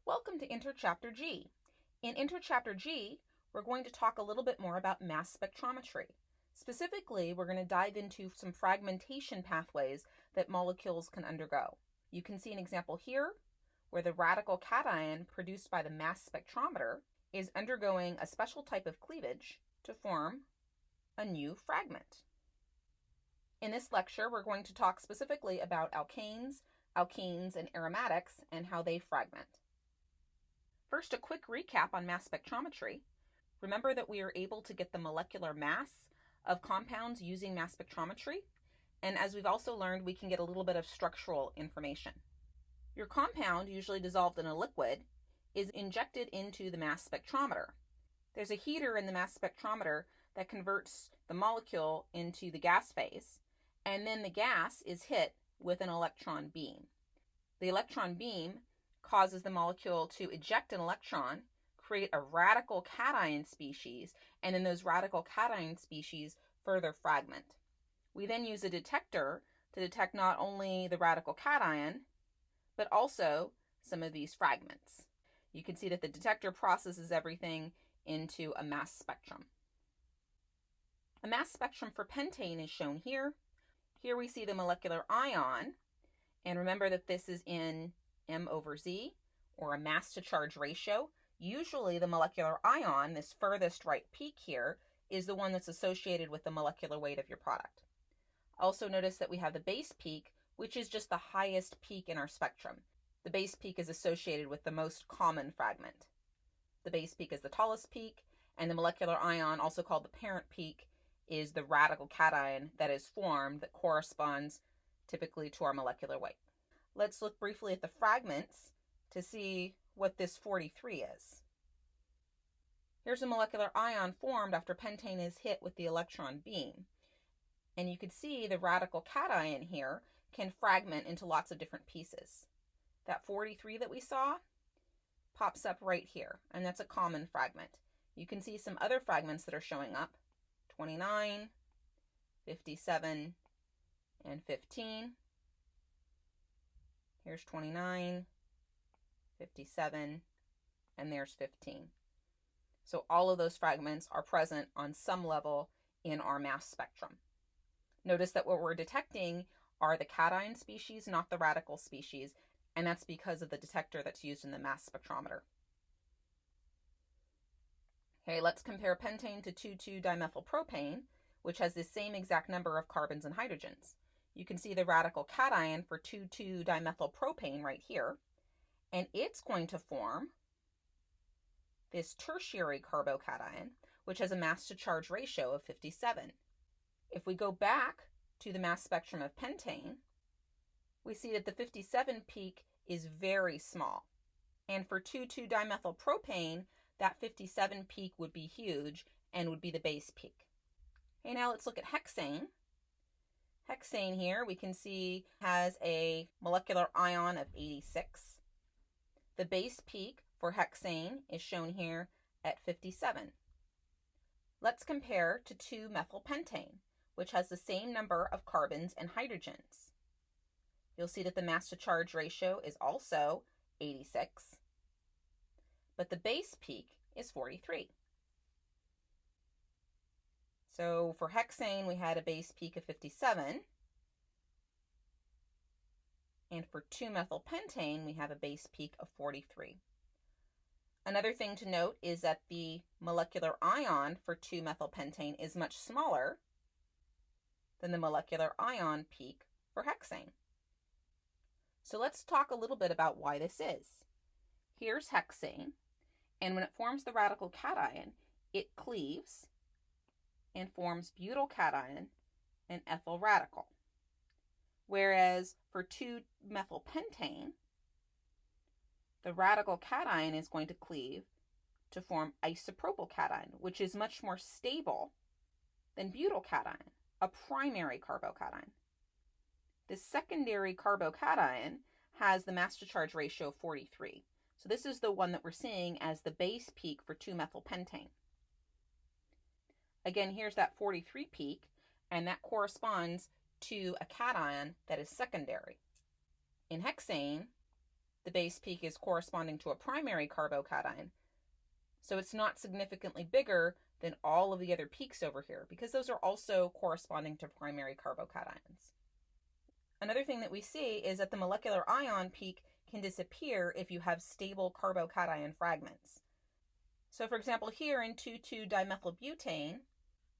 Welcome to Interchapter G. In Interchapter G, we're going to talk a little bit more about mass spectrometry. Specifically, we're going to dive into some fragmentation pathways that molecules can undergo. You can see an example here where the radical cation produced by the mass spectrometer is undergoing a special type of cleavage to form a new fragment. In this lecture, we're going to talk specifically about alkanes, alkenes, and aromatics and how they fragment. First, a quick recap on mass spectrometry. Remember that we are able to get the molecular mass of compounds using mass spectrometry, and as we've also learned, we can get a little bit of structural information. Your compound, usually dissolved in a liquid, is injected into the mass spectrometer. There's a heater in the mass spectrometer that converts the molecule into the gas phase, and then the gas is hit with an electron beam. The electron beam causes the molecule to eject an electron, create a radical cation species, and then those radical cation species further fragment. We then use a detector to detect not only the radical cation, but also some of these fragments. You can see that the detector processes everything into a mass spectrum. A mass spectrum for pentane is shown here. Here we see the molecular ion, and remember that this is in M/Z, or a mass to charge ratio. Usually the molecular ion, this furthest right peak here, is the one that's associated with the molecular weight of your product. Also notice that we have the base peak, which is just the highest peak in our spectrum. The base peak is associated with the most common fragment. The base peak is the tallest peak, and the molecular ion, also called the parent peak, is the radical cation that is formed that corresponds typically to our molecular weight. Let's look briefly at the fragments to see what this 43 is. Here's a molecular ion formed after pentane is hit with the electron beam. And you can see the radical cation here can fragment into lots of different pieces. That 43 that we saw pops up right here, and that's a common fragment. You can see some other fragments that are showing up, 29, 57, and 15. Here's 29, 57, and there's 15. So all of those fragments are present on some level in our mass spectrum. Notice that what we're detecting are the cation species, not the radical species, and that's because of the detector that's used in the mass spectrometer. Okay, let's compare pentane to 2,2-dimethylpropane, which has the same exact number of carbons and hydrogens. You can see the radical cation for 2,2-dimethylpropane right here, and it's going to form this tertiary carbocation, which has a mass to charge ratio of 57. If we go back to the mass spectrum of pentane, we see that the 57 peak is very small. And for 2,2-dimethylpropane, that 57 peak would be huge and would be the base peak. Okay, now let's look at hexane. Hexane here we can see has a molecular ion of 86. The base peak for hexane is shown here at 57. Let's compare to 2-methylpentane, which has the same number of carbons and hydrogens. You'll see that the mass to charge ratio is also 86, but the base peak is 43. So for hexane, we had a base peak of 57. And for 2-methylpentane, we have a base peak of 43. Another thing to note is that the molecular ion for 2-methylpentane is much smaller than the molecular ion peak for hexane. So let's talk a little bit about why this is. Here's hexane, and when it forms the radical cation, it cleaves and forms butyl cation and ethyl radical. Whereas for 2-methylpentane, the radical cation is going to cleave to form isopropyl cation, which is much more stable than butyl cation, a primary carbocation. The secondary carbocation has the mass to charge ratio of 43. So this is the one that we're seeing as the base peak for 2-methylpentane. Again, here's that 43 peak, and that corresponds to a cation that is secondary. In hexane, the base peak is corresponding to a primary carbocation. So it's not significantly bigger than all of the other peaks over here, because those are also corresponding to primary carbocations. Another thing that we see is that the molecular ion peak can disappear if you have stable carbocation fragments. So for example, here in 2,2-dimethylbutane,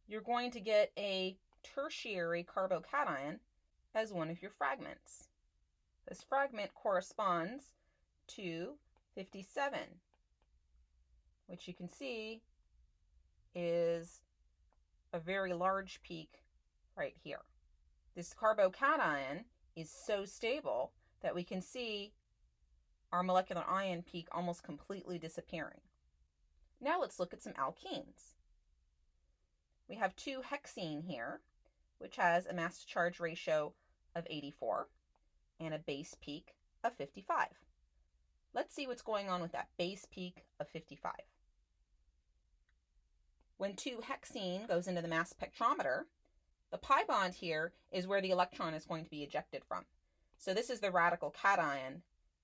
you're going to get a tertiary carbocation as one of your fragments. This fragment corresponds to 57, which you can see is a very large peak right here. This carbocation is so stable that we can see our molecular ion peak almost completely disappearing. Now let's look at some alkenes. We have 2-hexene here, which has a mass to charge ratio of 84 and a base peak of 55. Let's see what's going on with that base peak of 55. When 2-hexene goes into the mass spectrometer, the pi bond here is where the electron is going to be ejected from. So this is the radical cation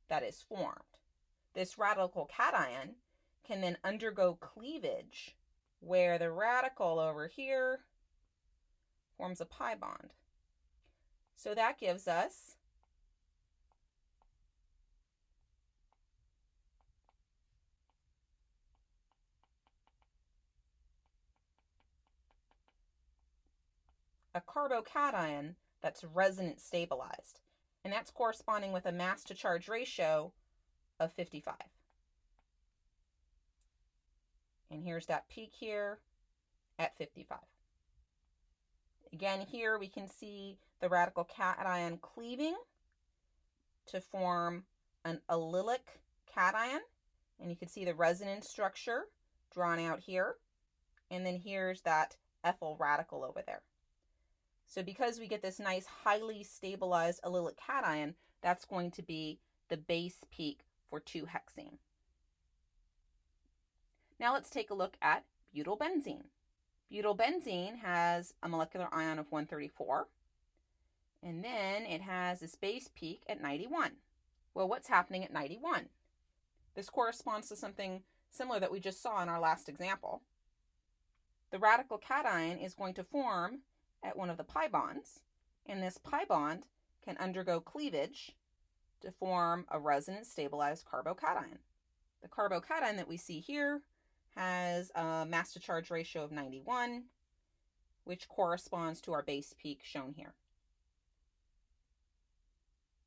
that is formed. This radical cation can then undergo cleavage, where the radical over here forms a pi bond. So that gives us a carbocation that's resonance stabilized, and that's corresponding with a mass to charge ratio of 55. And here's that peak here at 55. Again, here we can see the radical cation cleaving to form an allylic cation, and you can see the resonance structure drawn out here, and then here's that ethyl radical over there. So because we get this nice highly stabilized allylic cation, that's going to be the base peak for 2-hexene. Now let's take a look at butylbenzene. Butylbenzene has a molecular ion of 134, and then it has this base peak at 91. Well, what's happening at 91? This corresponds to something similar that we just saw in our last example. The radical cation is going to form at one of the pi bonds, and this pi bond can undergo cleavage to form a resonance stabilized carbocation. The carbocation that we see here has a mass to charge ratio of 91, which corresponds to our base peak shown here.